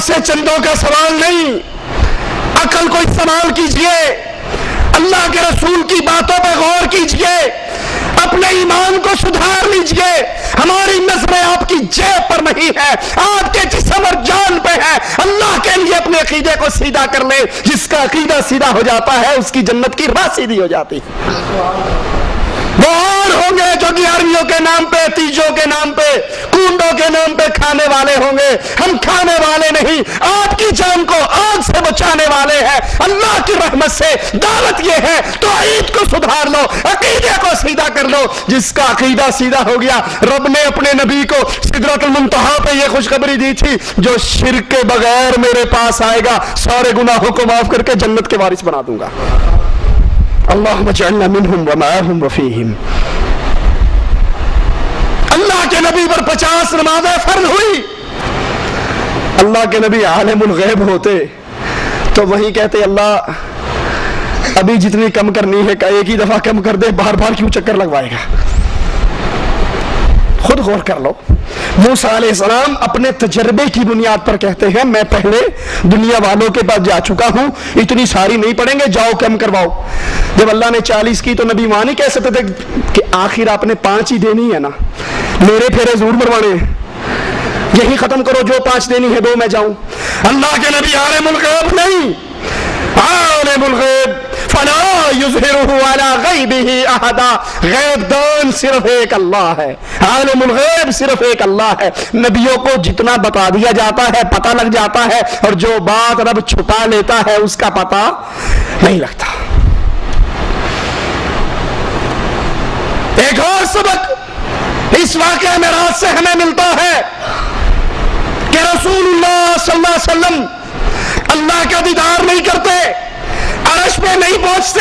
سے چندوں کا سوال نہیں، عقل کو استعمال کیجئے، اللہ کے رسول کی باتوں پہ غور کیجئے، اپنے ایمان کو سدھار لیجئے۔ ہماری نظریں آپ کی جیب پر نہیں ہے، آپ کے جسم اور جان پہ ہے۔ اللہ کے لیے اپنے عقیدے کو سیدھا کر لے، جس کا عقیدہ سیدھا ہو جاتا ہے اس کی جنت کی راہ سیدھی ہو جاتی ہے۔ وہ اور ہوں گے جو گیارہویں کے نام پہ، تیجوں کے نام پہ، کنڈوں کے نام پہ کھانے والے ہوں گے، ہم کھانے والے نہیں، آپ کی جان کو آگ سے بچانے والے ہیں۔ اللہ کی رحمت سے دعوت یہ ہے، توحید کو سدھار لو، عقیدے کو سیدھا کر لو۔ جس کا عقیدہ سیدھا ہو گیا، رب نے اپنے نبی کو سدرۃ المنتہا پہ یہ خوشخبری دی تھی، جو شرک کے بغیر میرے پاس آئے گا سارے گناہوں کو معاف کر کے جنت کے وارث بنا دوں گا۔ اللہم اجعلنا منہم ومعہم وفیہم۔ اللہ کے نبی پر 50 نمازیں فرض ہوئی۔ اللہ کے نبی عالم الغیب ہوتے تو وہی کہتے اللہ ابھی جتنی کم کرنی ہے ایک ہی دفعہ کم کر دے، بار بار کیوں چکر لگوائے گا؟ خود غور کر لو۔ موسیٰ علیہ السلام اپنے تجربے کی بنیاد پر کہتے ہیں میں پہلے دنیا والوں کے پاس جا چکا ہوں، اتنی ساری نہیں پڑیں گے، جاؤ کم کرواؤ۔ جب اللہ نے 40 کی تو نبی وہاں نہیں کہہ سکتے تھے کہ آخر آپ نے 5 ہی دینی ہے نا، میرے پھیرے ضرور مروانے ہیں، یہی ختم کرو، جو 5 دینی ہے 2 میں جاؤں۔ اللہ کے نبی عالم الغیب نہیں، عالم الغیب فلا یظہرہ علی غیبہ احدا، غیب دان صرف ایک اللہ ہے، عالم الغیب صرف ایک اللہ ہے۔ نبیوں کو جتنا بتا دیا جاتا ہے پتہ لگ جاتا ہے، اور جو بات رب چھپا لیتا ہے اس کا پتہ نہیں لگتا۔ ایک اور سبق اس واقعہ معراج سے ہمیں ملتا ہے کہ رسول اللہ صلی اللہ علیہ وسلم اللہ کا دیدار نہیں کرتے، عرش پہ نہیں پہنچتے،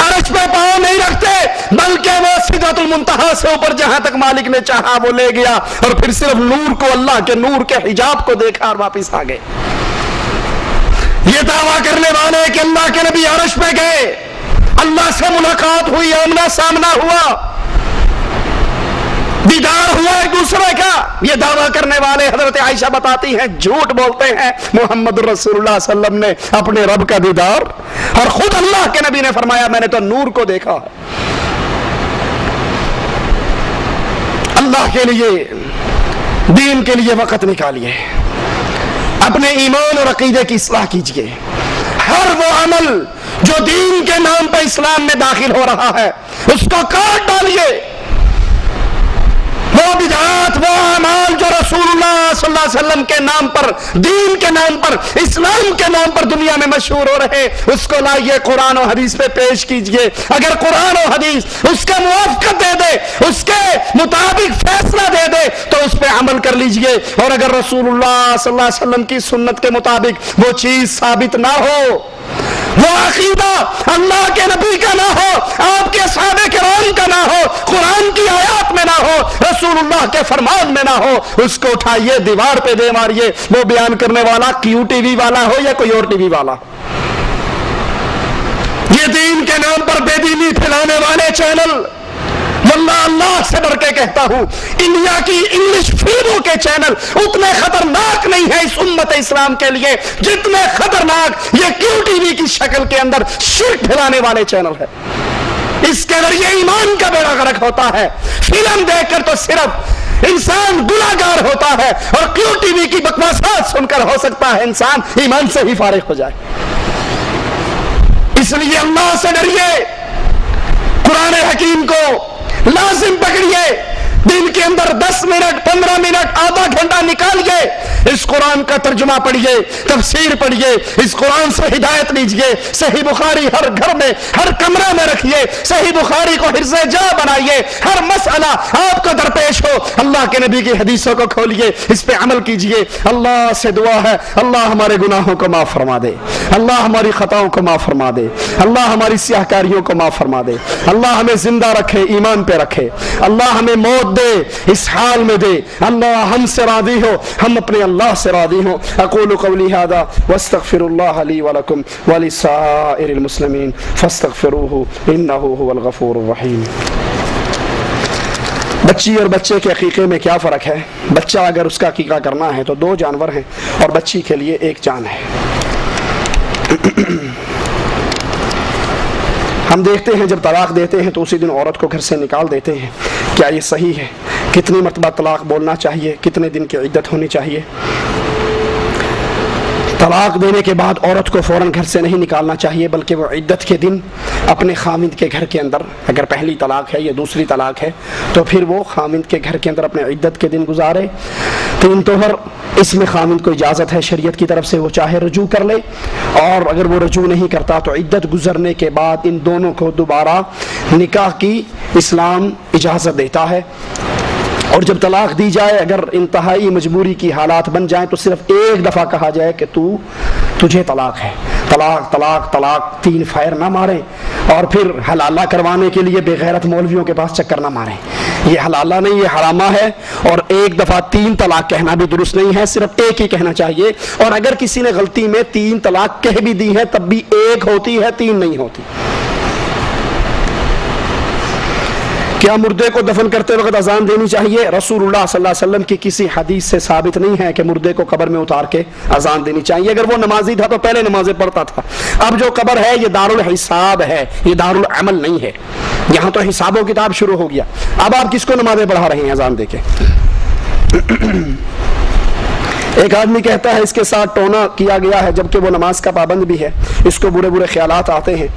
عرش پہ پاؤں نہیں رکھتے، بلکہ وہ سدرۃ المنتہا سے اوپر جہاں تک مالک نے چاہا وہ لے گیا، اور پھر صرف نور کو، اللہ کے نور کے حجاب کو دیکھا اور واپس آ گئے۔ یہ دعویٰ کرنے والے کہ اللہ کے نبی عرش پہ گئے، اللہ سے ملاقات ہوئی، آمنا سامنا ہوا، دیدار ہوا ایک دوسرے کا، یہ دعویٰ کرنے والے حضرت عائشہ بتاتی ہیں جھوٹ بولتے ہیں۔ محمد رسول اللہ صلی اللہ علیہ وسلم نے اپنے رب کا دیدار، اور خود اللہ کے نبی نے فرمایا میں نے تو نور کو دیکھا ہے۔ اللہ کے لیے، دین کے لیے وقت نکالیے، اپنے ایمان اور عقیدے کی اصلاح کیجیے۔ ہر وہ عمل جو دین کے نام پہ اسلام میں داخل ہو رہا ہے اس کو کاٹ ڈالیے۔ وہ بدعات، وہ اعمال جو رسول اللہ صلی اللہ علیہ وسلم کے نام پر، دین کے نام پر، اسلام کے نام پر دنیا میں مشہور ہو رہے، اس کو لائیے قرآن و حدیث پہ پیش کیجئے۔ اگر قرآن و حدیث اس کا موافقت دے دے، اس کے مطابق فیصلہ دے دے تو اس پہ عمل کر لیجئے، اور اگر رسول اللہ صلی اللہ علیہ وسلم کی سنت کے مطابق وہ چیز ثابت نہ ہو، وہ عقیدہ اللہ کے نبی کا نہ ہو، آپ کے صحابہ کرام کا نہ ہو، قرآن کی آیات میں نہ ہو، رسول اللہ کے فرمان میں نہ ہو، اس کو اٹھائیے، دیوار پہ دے ماریے۔ وہ بیان کرنے والا کیو ٹی وی والا ہو یا کوئی اور ٹی وی والا، یہ دین کے نام پر بے دینی پھیلانے والے چینل، واللہ اللہ سے ڈر کے کہتا ہوں انڈیا کی انگلش فلموں کے چینل اتنے خطرناک نہیں ہے اس امت اسلام کے لیے جتنے خطرناک یہ کیو ٹی وی کی شکل کے اندر شرک پھیلانے والے چینل ہے۔ اس کے ذریعے ایمان کا بیڑا غرق ہوتا ہے۔ فلم دیکھ کر تو صرف انسان گناہگار ہوتا ہے، اور کیو ٹی وی کی بکواسات سن کر ہو سکتا ہے انسان ایمان سے ہی فارغ ہو جائے۔ اس لیے اللہ سے ڈریے، قرآن حکیم کو لازم پکڑیے، دن کے اندر 10 منٹ 15 منٹ آدھا گھنٹہ نکالیے، اس قرآن کا ترجمہ پڑھیے، تفسیر پڑھیے، اس قرآن سے ہدایت لیجئے۔ صحیح بخاری ہر گھر میں، ہر کمرے میں رکھیے، صحیح بخاری کو حرز جا بنائیے، ہر مسئلہ آپ کو درپیش ہو اللہ کے نبی کی حدیثوں کو کھولیے، اس پہ عمل کیجئے۔ اللہ سے دعا ہے اللہ ہمارے گناہوں کو معاف فرما دے، اللہ ہماری خطاؤں کو معاف فرما دے، اللہ ہماری سیاہکاریوں کو معاف فرما دے، اللہ ہمیں زندہ رکھے، ایمان پہ رکھے، اللہ ہمیں موت دے اس حال میں دے، اللہ ہم سے راضی ہو، ہم اپنے اللہ سے راضی ہوں۔ اقول قولی ھذا واستغفر اللہ لی ولکم ولسائر المسلمین فاستغفروہ انہ هو الغفور الرحیم۔ بچی اور بچے کے عقیقے میں کیا فرق ہے؟ بچہ اگر اس کا عقیقہ کرنا ہے تو 2 جانور ہیں اور بچی کے لیے 1 جان ہے۔ ہم دیکھتے ہیں جب طلاق دیتے ہیں تو اسی دن عورت کو گھر سے نکال دیتے ہیں، کیا یہ صحیح ہے؟ کتنی مرتبہ طلاق بولنا چاہیے؟ کتنے دن کی عدت ہونی چاہیے؟ طلاق دینے کے بعد عورت کو فوراً گھر سے نہیں نکالنا چاہیے، بلکہ وہ عدت کے دن اپنے خامند کے گھر کے اندر، اگر پہلی طلاق ہے یا دوسری طلاق ہے تو پھر وہ خامند کے گھر کے اندر اپنے عدت کے دن گزارے۔ 3 طہر اس میں خامند کو اجازت ہے شریعت کی طرف سے، وہ چاہے رجوع کر لے، اور اگر وہ رجوع نہیں کرتا تو عدت گزرنے کے بعد ان دونوں کو دوبارہ نکاح کی اسلام اجازت دیتا ہے۔ اور جب طلاق دی جائے، اگر انتہائی مجبوری کی حالات بن جائیں تو صرف 1 دفعہ کہا جائے کہ تجھے طلاق ہے، طلاق طلاق طلاق، 3 فائر نہ ماریں، اور پھر حلالہ کروانے کے لیے بے غیرت مولویوں کے پاس چکر نہ ماریں۔ یہ حلالہ نہیں، یہ حرامہ ہے، اور 1 دفعہ 3 طلاق کہنا بھی درست نہیں ہے، صرف 1 ہی کہنا چاہیے۔ اور اگر کسی نے غلطی میں 3 طلاق کہہ بھی دی ہے تب بھی 1 ہوتی ہے، 3 نہیں ہوتی۔ کیا مردے کو دفن کرتے وقت اذان دینی چاہیے؟ رسول اللہ صلی اللہ علیہ وسلم کی کسی حدیث سے ثابت نہیں ہے کہ مردے کو قبر میں اتار کے اذان دینی چاہیے۔ اگر وہ نمازی تھا تو پہلے نمازیں پڑھتا تھا۔ اب جو قبر ہے یہ دارالحساب ہے، یہ دارالعمل نہیں ہے، یہاں تو حساب و کتاب شروع ہو گیا۔ اب آپ کس کو نمازیں پڑھا رہے ہیں اذان دے کے؟ ایک آدمی کہتا ہے اس کے ساتھ ٹونا کیا گیا ہے جبکہ وہ نماز کا پابند بھی ہے، اس کو برے برے خیالات آتے ہیں۔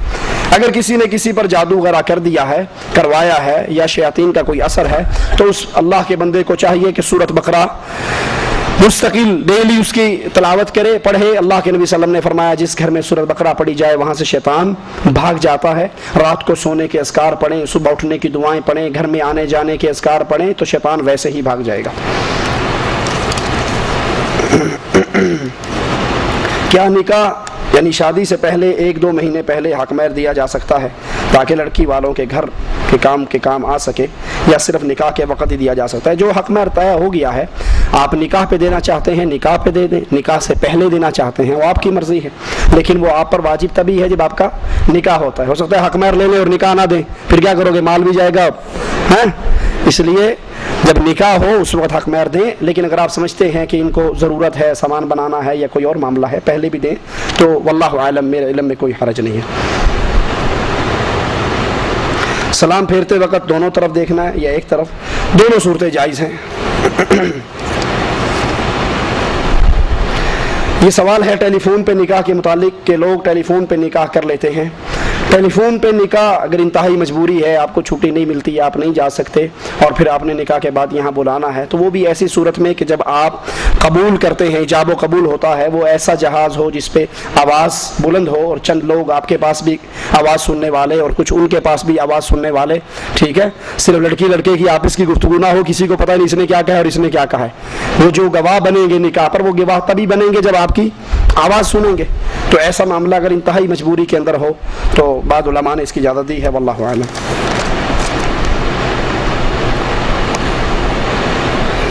اگر کسی نے کسی پر جادو وغیرہ کر دیا ہے، کروایا ہے، یا شیاطین کا کوئی اثر ہے تو اس اللہ کے بندے کو چاہیے کہ سورۃ بقرہ مستقل ڈیلی اس کی تلاوت کرے، پڑھے۔ اللہ کے نبی صلی اللہ علیہ وسلم نے فرمایا جس گھر میں سورۃ بقرہ پڑھی جائے وہاں سے شیطان بھاگ جاتا ہے۔ رات کو سونے کے اذکار پڑھیں، صبح اٹھنے کی دعائیں پڑھیں، گھر میں آنے جانے کے اذکار پڑھیں تو شیطان ویسے ہی بھاگ جائے گا۔ کیا نکاح یعنی شادی سے پہلے 1-2 مہینے پہلے حق مہر دیا جا سکتا ہے تاکہ لڑکی والوں کے گھر کے کام آ سکے، یا صرف نکاح کے وقت ہی دیا جا سکتا ہے؟ جو حق مہر طے ہو گیا ہے، آپ نکاح پہ دینا چاہتے ہیں نکاح پہ دے دیں، نکاح سے پہلے دینا چاہتے ہیں وہ آپ کی مرضی ہے، لیکن وہ آپ پر واجب تبھی ہے جب آپ کا نکاح ہوتا ہے۔ ہو سکتا ہے حق مہر لے لیں اور نکاح نہ دیں، پھر کیا کرو گے؟ مال بھی جائے گا، ہیں؟ اس لیے جب نکاح ہو اس وقت حق مہر دیں، لیکن اگر آپ سمجھتے ہیں کہ ان کو ضرورت ہے، سامان بنانا ہے یا کوئی اور معاملہ ہے، پہلے بھی دیں تو واللہ عالم، میرے علم میں کوئی حرج نہیں ہے۔ سلام پھیرتے وقت دونوں طرف دیکھنا ہے یا ایک طرف؟ دونوں صورتیں جائز ہیں۔ یہ سوال ہے ٹیلی فون پہ نکاح کے متعلق کہ لوگ ٹیلی فون پہ نکاح کر لیتے ہیں۔ ٹیلی فون پہ نکاح اگر انتہائی مجبوری ہے، آپ کو چھٹی نہیں ملتی، آپ نہیں جا سکتے، اور پھر آپ نے نکاح کے بعد یہاں بلانا ہے، تو وہ بھی ایسی صورت میں کہ جب آپ قبول کرتے ہیں، ایجاب و قبول ہوتا ہے، وہ ایسا جہاز ہو جس پہ آواز بلند ہو اور چند لوگ آپ کے پاس بھی آواز سننے والے اور کچھ ان کے پاس بھی آواز سننے والے، ٹھیک ہے؟ صرف لڑکی لڑکے کی آپس کی گفتگو نہ ہو، کسی کو پتہ نہیں اس نے کیا کہا ہے اور اس نے کیا کہا ہے۔ وہ جو گواہ بنیں گے نکاح پر، وہ گواہ تبھی بنیں گے جب آپ کی آواز سنیں گے۔ تو ایسا معاملہ اگر انتہائی مجبوری کے اندر ہو تو بعض علماء نے اس کی اجازت دی ہے، واللہ اعلم۔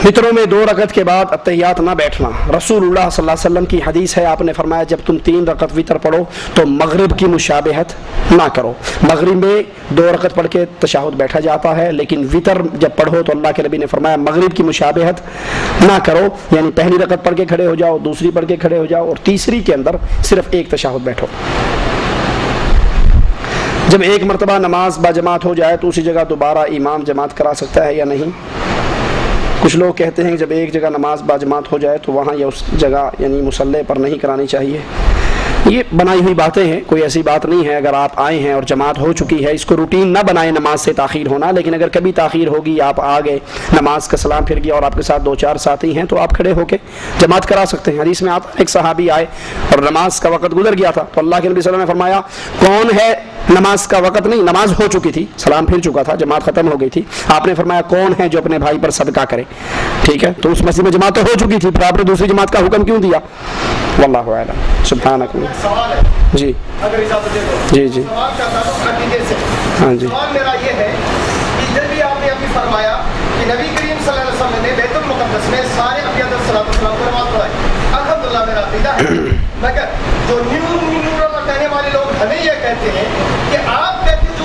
وطروں میں 2 رکعت کے بعد اتحیات نہ بیٹھنا، رسول اللہ صلی اللہ علیہ وسلم کی حدیث ہے، آپ نے فرمایا جب تم 3 رکعت وطر پڑھو تو مغرب کی مشابہت نہ کرو۔ مغرب میں 2 رکعت پڑھ کے تشہد بیٹھا جاتا ہے، لیکن وطر جب پڑھو تو اللہ کے نبی نے فرمایا مغرب کی مشابہت نہ کرو، یعنی پہلی رکعت پڑھ کے کھڑے ہو جاؤ، دوسری پڑھ کے کھڑے ہو جاؤ، اور تیسری کے اندر صرف 1 تشہد بیٹھو۔ جب 1 مرتبہ نماز با جماعت ہو جائے تو اسی جگہ دوبارہ امام جماعت کرا سکتا ہے یا نہیں؟ کچھ لوگ کہتے ہیں کہ جب ایک جگہ نماز با جماعت ہو جائے تو وہاں یا اس جگہ یعنی مصلی پر نہیں کرانی چاہیے۔ یہ بنائی ہوئی باتیں ہیں، کوئی ایسی بات نہیں ہے۔ اگر آپ آئے ہیں اور جماعت ہو چکی ہے، اس کو روٹین نہ بنائیں نماز سے تاخیر ہونا، لیکن اگر کبھی تاخیر ہوگی، آپ آ گئے، نماز کا سلام پھر گیا اور آپ کے ساتھ 2-4 ساتھی ہیں تو آپ کھڑے ہو کے جماعت کرا سکتے ہیں۔ حدیث میں آتا ہے ایک صحابی آئے اور نماز کا وقت گزر گیا تھا تو اللہ کے نبی صلی اللہ علیہ وسلم نے فرمایا کون ہے، نماز کا وقت نہیں، نماز ہو چکی تھی، سلام پھر چکا تھا، جماعت ختم ہو گئی تھی، آپ نے فرمایا کون ہے جو اپنے بھائی پر صدقہ کرے، ٹھیک ہے؟ تو اس مسجد میں جماعت ہو چکی تھی، پھر آپ نے دوسری جماعت کا حکم کیوں دیا؟ واللہ اعلم۔ سبحانک سوال ہے جی اگر اجازت دے تو جی جی سوال کا تعلق عقیدے سے۔ ہاں جی، سوال میرا یہ ہے کہ جب بھی آپ نے ابھی فرمایا کہ نبی کریم صلی اللہ علیہ وسلم نے بیت المقدس میں سارے انبیاء علیہ السلام کو نماز پڑھائی، الحمدللہ میرا عقیدہ ہے، مگر جو نیو کہنے والے لوگ ہمیں یہ کہتے ہیں کہ آپ کہتے جو